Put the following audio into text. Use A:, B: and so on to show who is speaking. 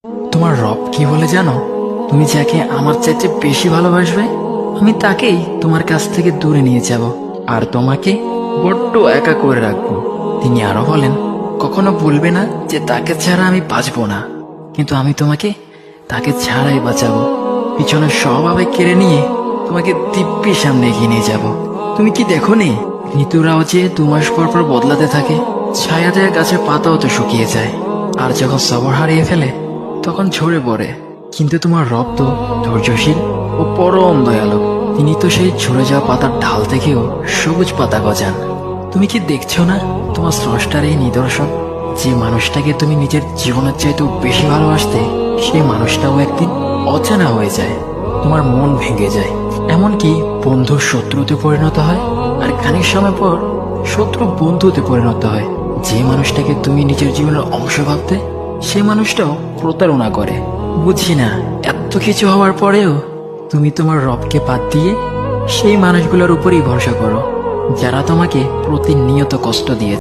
A: তোমার রব কি বলে জানো? তুমি যাকে আমার চাইতে বেশি ভালোবাসবে আমি তাকেই তোমার কাছ থেকে দূরে নিয়ে যাব আর তোমাকে বড্ড একা করে রাখবো। তিনি আরো বলেন, কখনো বলবে না যে তাকে ছাড়া আমি বাঁচবো না, কিন্তু আমি তোমাকে তাকে ছাড়াই বাঁচাবো। পিছনের সব আবেগ কেড়ে নিয়ে তোমাকে দিব্যি সামনে এগিয়ে নিয়ে যাব। তুমি কি দেখো নি ঋতুরাও যে 2 মাস পর পর বদলাতে থাকে, ছায়া দেয়া গাছের পাতাও তো শুকিয়ে যায়, আর যখন সবর হারিয়ে ফেলে তখন ঝরে পড়ে। কিন্তু তোমার রব তো ধৈর্যশীল ও পরম দয়ালু। তিনি তো সেই ঝরে যাওয়া পাতার ঢাল থেকেও সবুজ পাতা গজান। তুমি কি দেখছো না তোমার স্রষ্টার এই নিদর্শন? যে মানুষটাকে তুমি নিজের জীবনের চাইতেও বেশি ভালোবাসতে, সেই মানুষটাও একদিন অচেনা হয়ে যায়, তোমার মন ভেঙে যায়, এমনকি বন্ধুর শত্রুতে পরিণত হয়। আর খানিক সময় পর শত্রু বন্ধুতে পরিণত হয়। যে মানুষটাকে তুমি নিজের জীবনের অংশ ভাবতে, সে মানুষটাও প্রতারণা করে। বুঝি না এত কিছু হওয়ার পরেও তুমি তোমার রবকে বাদ দিয়ে সেই মানুষগুলোর উপরই ভরসা করো, যারা তোমাকে প্রতিনিয়ত কষ্ট দিয়ে।